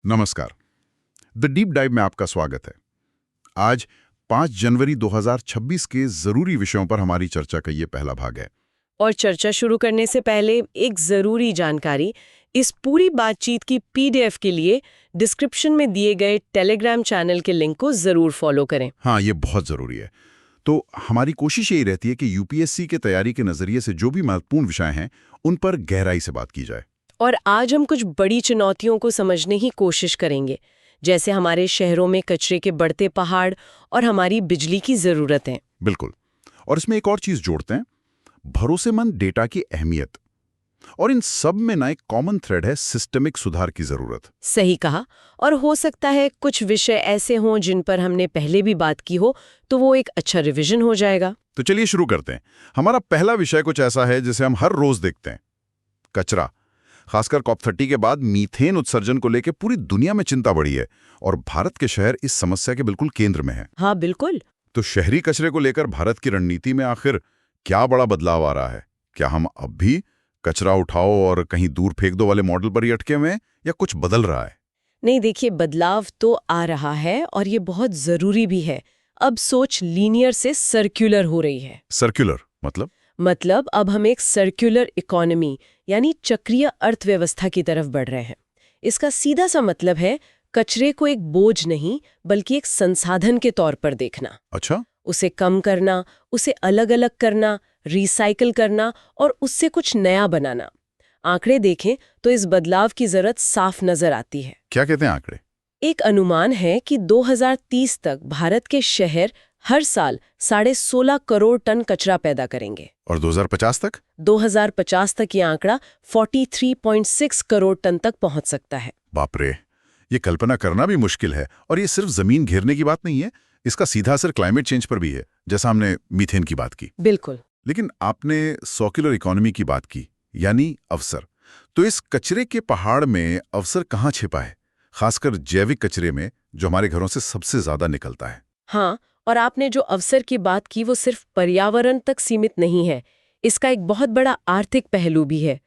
नमस्कार। The deep dive में आपका स्वागत है। आज 5 जनवरी 2026 के जरूरी विषयों पर हमारी चर्चा का ये पहला भाग है। और चर्चा शुरू करने से पहले एक जरूरी जानकारी, इस पूरी बातचीत की पीडीएफ के लिए डिस्क्रिप्शन में दिए गए टेलीग्राम चैनल के लिंक को जरूर फॉलो करें। हाँ, ये बहुत जरूरी है। तो हमारी कोशिश यही रहती है कि यूपीएससी के तैयारी के नजरिए से जो भी महत्वपूर्ण विषय हैं, उन पर गहराई से बात की जाए। और आज हम कुछ बड़ी चुनौतियों को समझने की कोशिश करेंगे, जैसे हमारे शहरों में कचरे के बढ़ते पहाड़ और हमारी बिजली की जरूरतें। बिल्कुल। और इसमें एक और चीज जोड़ते हैं, भरोसेमंद डेटा की अहमियत। और इन सब में ना एक कॉमन थ्रेड है, सिस्टमिक सुधार की जरूरत। सही कहा। और हो सकता है कुछ विषय ऐसे हों जिन पर हमने पहले भी बात की हो, तो वो एक अच्छा रिवीजन हो जाएगा। तो चलिए शुरू करते हैं। हमारा पहला विषय कुछ ऐसा है जिसे हम हर रोज देखते हैं, कचरा। खासकर COP30 के बाद मीथेन उत्सर्जन को लेकर पूरी दुनिया में चिंता बढ़ी है और भारत के शहर इस समस्या के बिल्कुल केंद्र में हैं। हाँ बिल्कुल। तो शहरी कचरे को लेकर भारत की रणनीति में आखिर क्या बड़ा बदलाव आ रहा है? क्या हम अब भी कचरा उठाओ और कहीं दूर फेंक दो वाले मॉडल पर ही अटके हुए हैं, या कुछ बदल रहा है? नहीं, देखिए, बदलाव तो आ रहा है और ये बहुत जरूरी भी है। अब सोच लीनियर से सर्कुलर हो रही है। सर्कुलर मतलब अब हम एक सर्कुलर इकोनॉमी यानी चक्रीय अर्थव्यवस्था की तरफ बढ़ रहे हैं। इसका सीधा सा मतलब है कचरे को एक बोझ नहीं बल्कि एक संसाधन के तौर पर देखना। अच्छा। उसे कम करना, उसे अलग अलग करना, रिसाइकिल करना और उससे कुछ नया बनाना। आंकड़े देखें तो इस बदलाव की जरूरत साफ नजर आती है। क्या कहते हैं आंकड़े? एक अनुमान है कि 2030 तक भारत के शहर हर साल 16.5 करोड़ टन कचरा पैदा करेंगे। और 2050 तक? 2050 तक ये आंकड़ा 43.6 करोड़ टन तक पहुंच सकता है। बाप रे, ये कल्पना करना भी मुश्किल है। और ये सिर्फ जमीन घेरने की बात नहीं है, इसका सीधा असर क्लाइमेट चेंज पर भी है, जैसा हमने मीथेन की बात की। बिल्कुल। लेकिन आपने सर्कुलर इकोनॉमी की बात की, यानी अवसर। तो इस कचरे के पहाड़ में अवसर कहाँ छिपा है, खासकर जैविक कचरे में जो हमारे घरों से सबसे ज्यादा निकलता है? हाँ, और आपने जो अवसर की बात की वो सिर्फ पर्यावरण तक सीमित नहीं है। इसका एक बहुत बड़ा आर्थिक पहलू भी है।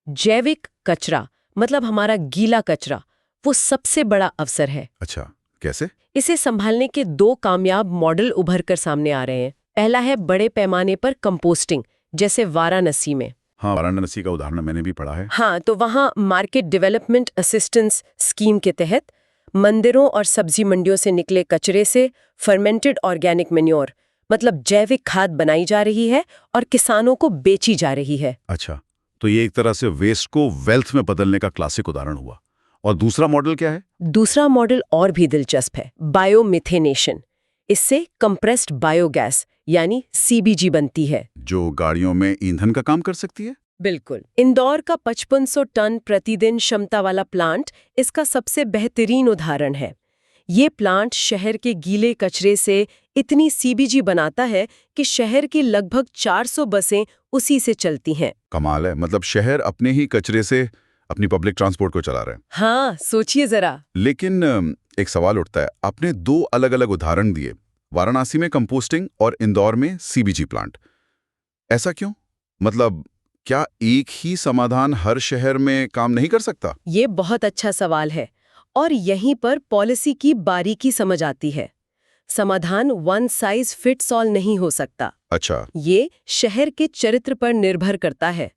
जैविक कचरा मतलब हमारा गीला कचरा, वो सबसे बड़ा अवसर है। अच्छा, कैसे? इसे संभालने के 2 कामयाब मॉडल उभर कर सामने आ रहे हैं। पहला है बड़े पैमाने पर कंपोस्टिंग, जैसे वाराणसी में। हाँ, वाराणसी का उदाहरण मैंने भी पढ़ा है। हाँ, तो वहाँ मार्केट डेवलपमेंट असिस्टेंस स्कीम के तहत मंदिरों और सब्जी मंडियों से निकले कचरे से फर्मेंटेड ऑर्गेनिक मैन्योर मतलब जैविक खाद बनाई जा रही है और किसानों को बेची जा रही है। अच्छा, तो ये एक तरह से वेस्ट को वेल्थ में बदलने का क्लासिक उदाहरण हुआ। और दूसरा मॉडल क्या है? दूसरा मॉडल और भी दिलचस्प है, बायोमिथेनेशन। इससे कंप्रेस्ड बायोगैस यानी CBG बनती है, जो गाड़ियों में ईंधन का काम कर सकती है। बिल्कुल। इंदौर का 5500 टन प्रतिदिन क्षमता वाला प्लांट इसका सबसे बेहतरीन उदाहरण है। ये प्लांट शहर के गीले कचरे से इतनी CBG बनाता है कि शहर की लगभग 400 बसें उसी से चलती हैं। कमाल है, मतलब शहर अपने ही कचरे से अपनी पब्लिक ट्रांसपोर्ट को चला रहे हैं। हाँ, सोचिए जरा। लेकिन एक सवाल उठता है, आपने 2 अलग अलग उदाहरण दिए, वाराणसी में कंपोस्टिंग और इंदौर में CBG प्लांट। ऐसा क्यों? मतलब क्या एक ही समाधान हर शहर में काम नहीं कर सकता? ये बहुत अच्छा सवाल है और यहीं पर पॉलिसी की बारीकी समझ आती है। समाधान वन साइज फिट्स ऑल नहीं हो सकता। अच्छा। ये शहर के चरित्र पर निर्भर करता है।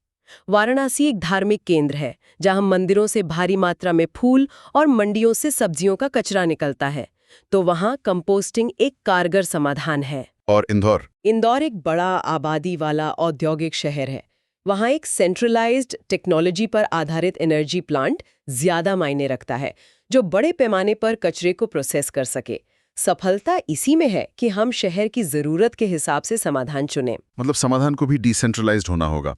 वाराणसी एक धार्मिक केंद्र है जहां मंदिरों से भारी मात्रा में फूल और मंडियों से सब्जियों का कचरा निकलता है, तो वहां कंपोस्टिंग एक कारगर समाधान है। और इंदौर? इंदौर एक बड़ा आबादी वाला औद्योगिक शहर है। वहां एक सेंट्रलाइज्ड टेक्नोलॉजी पर आधारित एनर्जी प्लांट ज्यादा मायने रखता है, जो बड़े पैमाने पर कचरे को प्रोसेस कर सके। सफलता इसी में है कि हम शहर की जरूरत के हिसाब से समाधान चुनें। मतलब समाधान को भी डिसेंट्रलाइज्ड होना होगा।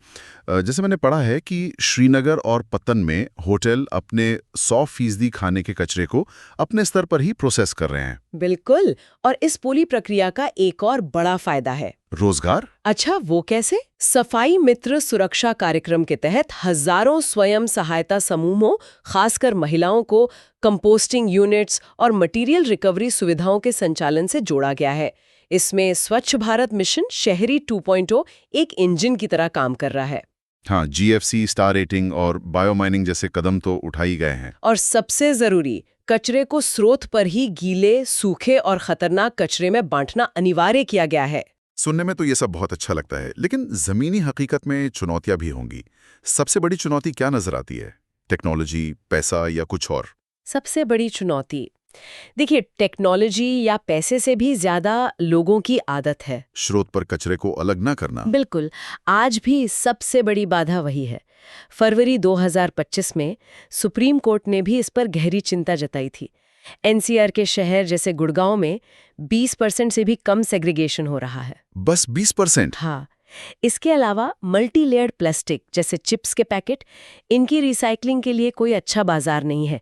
जैसे मैंने पढ़ा है कि श्रीनगर और पत्तन में होटल अपने 100% खाने के कचरे को अपने स्तर पर ही प्रोसेस कर रहे हैं। बिल्कुल। और इस पूरी प्रक्रिया का एक और बड़ा फायदा है, रोजगार। अच्छा, वो कैसे? सफाई मित्र सुरक्षा कार्यक्रम के तहत हजारों स्वयं सहायता समूहों, खासकर महिलाओं को कंपोस्टिंग यूनिट्स और मटेरियल रिकवरी सुविधाओं के संचालन से जोड़ा गया है। इसमें स्वच्छ भारत मिशन शहरी 2.0 एक इंजन की तरह काम कर रहा है। हाँ, GFC, स्टार रेटिंग और बायोमाइनिंग जैसे कदम तो उठाई गए हैं। और सबसे जरूरी, कचरे को स्रोत पर ही गीले, सूखे और खतरनाक कचरे में बांटना अनिवार्य किया गया है। सुनने में तो ये सब बहुत अच्छा लगता है, लेकिन जमीनी हकीकत में चुनौतियां भी होंगी। सबसे बड़ी चुनौती क्या नजर आती है? टेक्नोलॉजी, पैसा या कुछ और? सबसे बड़ी चुनौती, देखिए, टेक्नोलॉजी या पैसे से भी ज्यादा लोगों की आदत है। स्रोत पर कचरे को अलग ना करना। बिल्कुल, आज भी सबसे बड़ी बाधा वही है। फरवरी 2025 में सुप्रीम कोर्ट ने भी इस पर गहरी चिंता जताई थी। एनसीआर के शहर जैसे गुड़गांव में 20% से भी कम सेग्रीगेशन हो रहा है। बस 20%? हाँ, इसके अलावा मल्टी लेयर्ड प्लास्टिक जैसे चिप्स के पैकेट, इनकी रिसाइकलिंग के लिए कोई अच्छा बाजार नहीं है।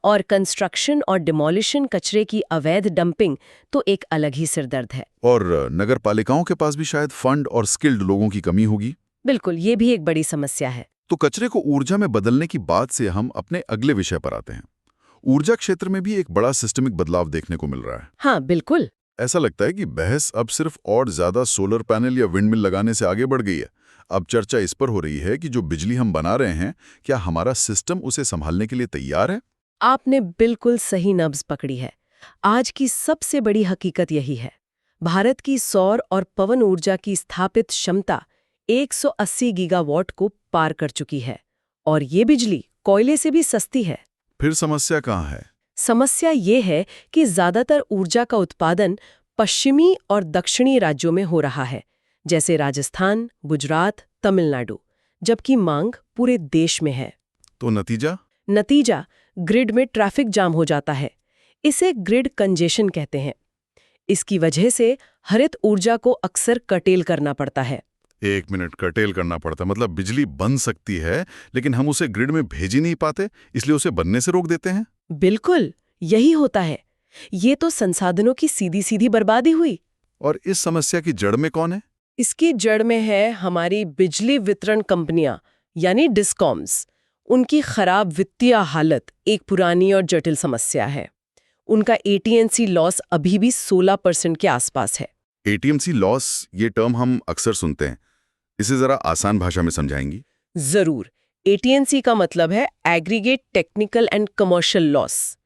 और कंस्ट्रक्शन और डिमोलिशन कचरे की अवैध डंपिंग तो एक अलग ही सिरदर्द है। और नगर पालिकाओं के पास भी शायद फंड और स्किल्ड लोगों की कमी होगी। बिल्कुल, ये भी एक बड़ी समस्या है। तो कचरे को ऊर्जा में बदलने की बात से हम अपने अगले विषय पर आते हैं। ऊर्जा क्षेत्र में भी एक बड़ा सिस्टमिक बदलाव देखने को मिल रहा है। हाँ, बिल्कुल। ऐसा लगता है कि बहस अब सिर्फ और ज्यादा सोलर पैनल या विंडमिल लगाने से आगे बढ़ गई है। अब चर्चा इस पर हो रही है कि जो बिजली हम बना रहे हैं, क्या हमारा सिस्टम उसे संभालने के लिए तैयार है? आपने बिल्कुल सही नब्ज पकड़ी है। आज की सबसे बड़ी हकीकत यही है। भारत की सौर और पवन ऊर्जा की स्थापित क्षमता 180 गीगावाट को पार कर चुकी है, और ये बिजली कोयले से भी सस्ती है। फिर समस्या कहाँ है? समस्या ये है कि ज्यादातर ऊर्जा का उत्पादन पश्चिमी और दक्षिणी राज्यों में हो रहा है, जैसे राजस्थान, गुजरात, तमिलनाडु, जबकि मांग पूरे देश में है। तो नतीजा ग्रिड में ट्रैफिक जाम हो जाता है। इसे ग्रिड कंजेशन कहते हैं। इसकी वजह से हरित ऊर्जा को अक्सर कर्टेल करना पड़ता है। 1 मिनट, कर्टेल करना पड़ता मतलब बिजली बन सकती है, लेकिन हम उसे ग्रिड में भेज ही नहीं पाते, इसलिए उसे बनने से रोक देते हैं। बिल्कुल, यही होता है। ये तो संसाधनों की सीधी सीधी बर्बादी हुई। और इस समस्या की जड़ में कौन है? इसकी जड़ में है हमारी बिजली वितरण कंपनियां, यानी डिस्कॉम्स। उनकी खराब वित्तीय हालत एक पुरानी और जटिल समस्या है। उनका एटीएनसी लॉस अभी भी 16% के आसपास है। एटीएमसी लॉस, ये टर्म हम अक्सर सुनते हैं। इसे जरा आसान भाषा में समझाएंगी? जरूर। एटीएनसी का मतलब है aggregate technical and commercial loss.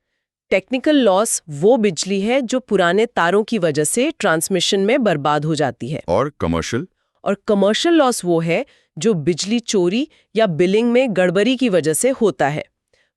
Technical loss वो बिजली है जो पुराने तारों की वजह से ट्रांसमिशन में बर्बाद हो जाती है। और कमर्शियल? और कमर्शियल लॉस वो है जो बिजली चोरी या बिलिंग में गड़बड़ी की वजह से होता है।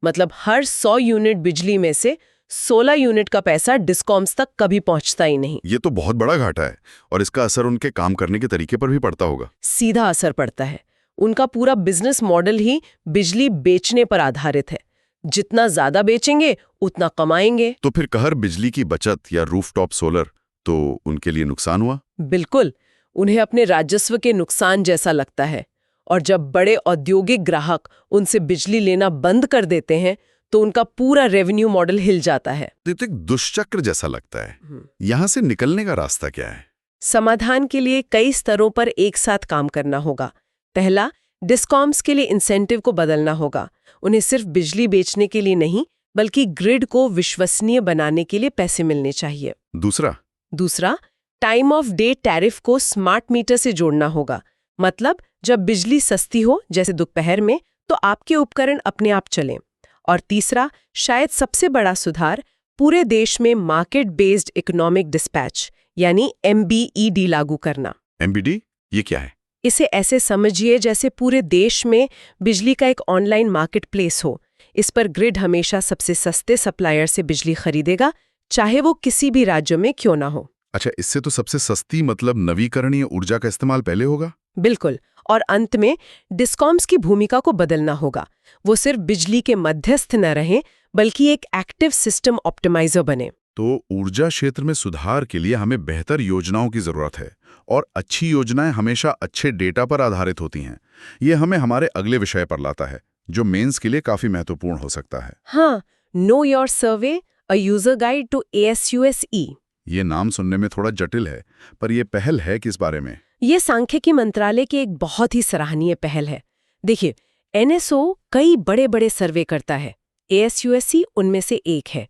मतलब हर 100 यूनिट बिजली में से 16 यूनिट का पैसा डिस्कॉम्स तक कभी पहुंचता ही नहीं। ये तो बहुत बड़ा घाटा है, और इसका असर उनके काम करने के तरीके पर भी पड़ता होगा। सीधा असर पड़ता है। उनका पूरा बिजनेस मॉडल ही बिजली बेचने पर आधारित है। जितना ज्यादा बेचेंगे उतना कमाएंगे। तो फिर कहर बिजली की बचत या रूफटॉप सोलर तो उनके लिए नुकसान हुआ? बिल्कुल, उन्हें अपने राजस्व के नुकसान जैसा लगता है। और जब बड़े औद्योगिक ग्राहक उनसे बिजली लेना बंद कर देते हैं तो उनका पूरा रेवेन्यू मॉडल हिल जाता है। तो एक दुष्चक्र जैसा लगता है। यहां से निकलने का रास्ता क्या है? समाधान के लिए कई स्तरों पर एक साथ काम करना होगा। पहला, डिस्कॉम्स के लिए इंसेंटिव को बदलना होगा। उन्हें सिर्फ बिजली बेचने के लिए नहीं, बल्कि ग्रिड को विश्वसनीय बनाने के लिए पैसे मिलने चाहिए। दूसरा, टाइम ऑफ डे टैरिफ को स्मार्ट मीटर से जोड़ना होगा। मतलब जब बिजली सस्ती हो, जैसे दोपहर में, तो आपके उपकरण अपने आप चलें। और तीसरा, शायद सबसे बड़ा सुधार, पूरे देश में मार्केट बेस्ड इकोनॉमिक डिस्पैच यानी MBED लागू करना। MBD ये क्या है? इसे ऐसे समझिए जैसे पूरे देश में बिजली का एक ऑनलाइन मार्केट प्लेस हो। इस पर ग्रिड हमेशा सबसे सस्ते सप्लायर से बिजली खरीदेगा, चाहे वो किसी भी राज्य में क्यों ना हो। अच्छा, इससे तो सबसे सस्ती मतलब नवीकरणीय ऊर्जा का इस्तेमाल पहले होगा? बिल्कुल। और अंत में डिस्कॉम्स की भूमिका को बदलना होगा। वो सिर्फ बिजली के मध्यस्थ न रहें, बल्कि एक एक्टिव सिस्टम ऑप्टिमाइजर बने। तो ऊर्जा क्षेत्र में सुधार के लिए हमें बेहतर योजनाओं की जरूरत है, और अच्छी योजनाएं हमेशा अच्छे डेटा पर आधारित होती हैं। ये हमें हमारे अगले विषय पर लाता है, जो मेंस के लिए काफी महत्वपूर्ण हो सकता है। हाँ, know your survey, a user guide to ASUSE। ये नाम सुनने में थोड़ा जटिल है, पर यह पहल है किस बारे में? ये सांख्यिकी मंत्रालय की एक बहुत ही सराहनीय पहल है। देखिए, NSO कई बड़े बड़े सर्वे करता है, ASUSE उनमें से एक है।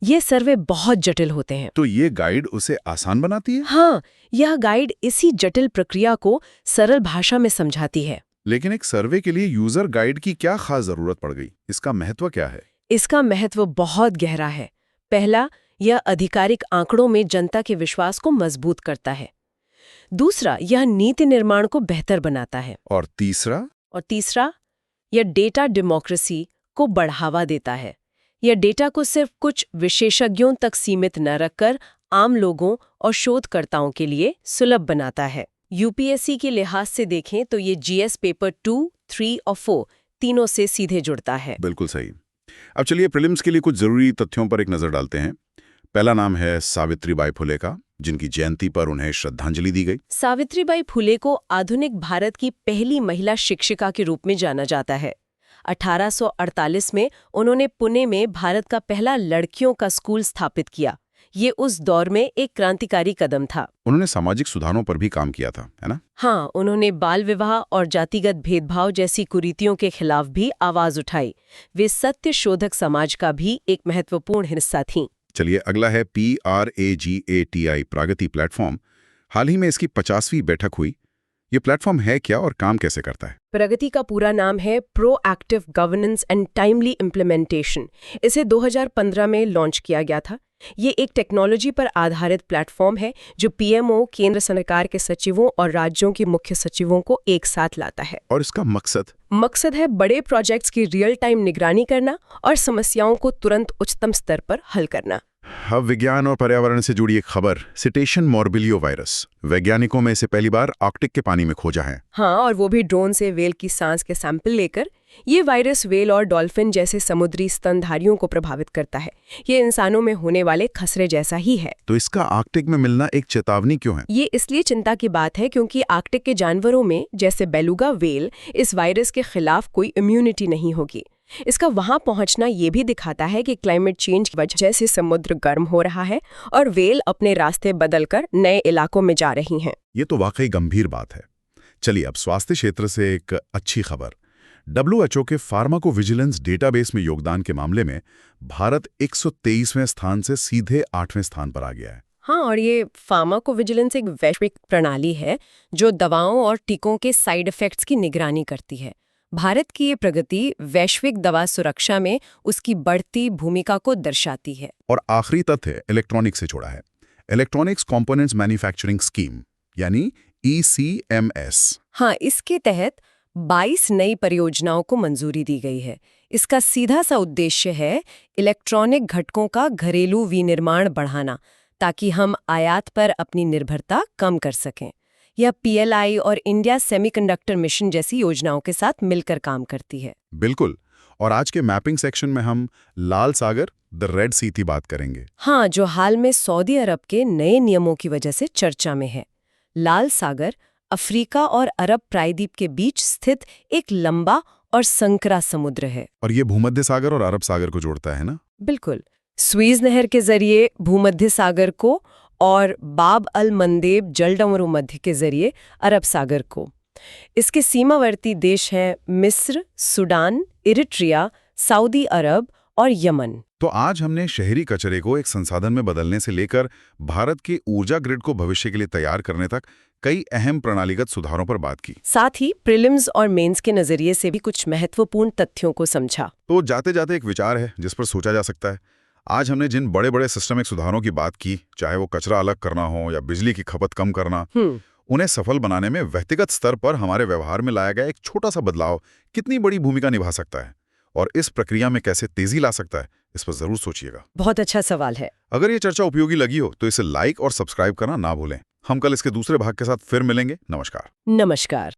ये सर्वे बहुत जटिल होते हैं। तो ये गाइड उसे आसान बनाती है? हाँ, यह गाइड इसी जटिल प्रक्रिया को सरल भाषा में समझाती है। लेकिन एक सर्वे के लिए यूजर गाइड की क्या खास जरूरत पड़ गई? इसका महत्व क्या है? इसका महत्व बहुत गहरा है। पहला, यह आधिकारिक आंकड़ों में जनता के विश्वास को मजबूत करता है। दूसरा, यह नीति निर्माण को बेहतर बनाता है। और तीसरा, यह डेटा डेमोक्रेसी को बढ़ावा देता है। यह डेटा को सिर्फ कुछ विशेषज्ञों तक सीमित न रखकर आम लोगों और शोधकर्ताओं के लिए सुलभ बनाता है। यूपीएससी के लिहाज से देखें तो ये जीएस पेपर 2, 3 और 4 तीनों से सीधे जुड़ता है। बिल्कुल सही। अब चलिए प्रीलिम्स के लिए कुछ जरूरी तथ्यों पर एक नजर डालते हैं। पहला नाम है सावित्रीबाई फुले का, जिनकी जयंती पर उन्हें श्रद्धांजलि दी गई। सावित्रीबाई फुले को आधुनिक भारत की पहली महिला शिक्षिका के रूप में जाना जाता है। 1848 में उन्होंने पुणे में भारत का पहला लड़कियों का स्कूल स्थापित किया। ये उस दौर में एक क्रांतिकारी कदम था। उन्होंने सामाजिक सुधारों पर भी काम किया था, है ना? हाँ, उन्होंने बाल विवाह और जातिगत भेदभाव जैसी कुरीतियों के खिलाफ भी आवाज उठाई। वे सत्य शोधक समाज का भी एक महत्वपूर्ण हिस्सा थीं। चलिए अगला है PRAGATI प्रगति प्लेटफॉर्म। हाल ही में इसकी 50वीं बैठक हुई। ये प्लेटफॉर्म है क्या और काम कैसे करता है? प्रगति का पूरा नाम है proactive governance and timely implementation. इसे 2015 में लॉन्च किया गया था। ये एक टेक्नोलॉजी पर आधारित प्लेटफॉर्म है जो पीएमओ, केंद्र सरकार के सचिवों और राज्यों के मुख्य सचिवों को एक साथ लाता है। और इसका मकसद है बड़े प्रोजेक्ट्स की रियल टाइम निगरानी करना और समस्याओं को तुरंत उच्चतम स्तर पर हल करना। अब विज्ञान और पर्यावरण से जुड़ी एक खबर, सिटेशन मोरबिलियो वायरस वैज्ञानिकों में इसे पहली बार आर्कटिक के पानी में खोजा है। हाँ, और वो भी ड्रोन से वेल की सांस के सैंपल लेकर। ये वायरस वेल और डॉल्फिन जैसे समुद्री स्तनधारियों को प्रभावित करता है। ये इंसानों में होने वाले खसरे जैसा ही है। तो इसका आर्कटिक में मिलना एक चेतावनी क्यों है? ये इसलिए चिंता की बात है क्योंकि आर्कटिक के जानवरों में, जैसे बेलुगा वेल, इस वायरस के खिलाफ कोई इम्यूनिटी नहीं होगी। इसका वहां पहुंचना ये भी दिखाता है कि क्लाइमेट चेंज की वजह से समुद्र गर्म हो रहा है और वेल अपने रास्ते बदलकर नए इलाकों में जा रही हैं। ये तो वाकई गंभीर बात है। चलिए अब स्वास्थ्य क्षेत्र से एक अच्छी खबर। WHO के फार्माकोविजिलेंस डेटाबेस में योगदान के मामले में भारत 123वें स्थान से सीधे 8वें स्थान पर आ गया है। हाँ, और ये फार्माकोविजिलेंस एक वैश्विक प्रणाली है जो दवाओं और टीकों के साइड इफेक्ट्स की निगरानी करती है। भारत की ये प्रगति वैश्विक दवा सुरक्षा में उसकी बढ़ती भूमिका को दर्शाती है। और आखिरी तथ्य इलेक्ट्रॉनिक्स से जुड़ा है। इलेक्ट्रॉनिक्स कंपोनेंट्स मैन्युफैक्चरिंग स्कीम यानी ECMS। हाँ, इसके तहत 22 नई परियोजनाओं को मंजूरी दी गई है। इसका सीधा सा उद्देश्य है इलेक्ट्रॉनिक घटकों का घरेलू विनिर्माण बढ़ाना, ताकि हम आयात पर अपनी निर्भरता कम कर सकें। यह PLI और इंडिया सेमीकंडक्टर मिशन जैसी योजनाओं के साथ मिलकर काम करती है। बिल्कुल। और आज के मैपिंग सेक्शन में हम लाल सागर, द रेड सी की बात करेंगे। हाँ, जो हाल में सऊदी अरब के नए नियमों की वजह से चर्चा में है। लाल सागर अफ्रीका और अरब प्रायद्वीप के बीच स्थित एक लंबा और संकरा समुद्र है। और ये भूमध्य सागर और अरब सागर को जोड़ता है ना? बिल्कुल। स्वीज नहर के जरिए भूमध्य सागर को और बाब अल मंदेब जलडमरू मध्य के जरिए अरब सागर को। इसके सीमावर्ती देश हैं मिस्र, सूडान, इरिट्रिया, सऊदी अरब और यमन। तो आज हमने शहरी कचरे को एक संसाधन में बदलने से लेकर भारत के ऊर्जा ग्रिड को भविष्य के लिए तैयार करने तक कई अहम प्रणालीगत सुधारों पर बात की। साथ ही प्रीलिम्स और मेंस के नजरिए से भी कुछ महत्वपूर्ण तथ्यों को समझा। तो जाते जाते एक विचार है जिस पर सोचा जा सकता है। आज हमने जिन बड़े बड़े सिस्टमिक सुधारों की बात की, चाहे वो कचरा अलग करना हो या बिजली की खपत कम करना, उन्हें सफल बनाने में व्यक्तिगत स्तर पर हमारे व्यवहार में लाया गया एक छोटा सा बदलाव कितनी बड़ी भूमिका निभा सकता है और इस प्रक्रिया में कैसे तेजी ला सकता है, इस पर जरूर सोचिएगा। बहुत अच्छा सवाल है। अगर ये चर्चा उपयोगी लगी हो तो इसे लाइक और सब्सक्राइब करना ना भूलें। हम कल इसके दूसरे भाग के साथ फिर मिलेंगे। नमस्कार। नमस्कार।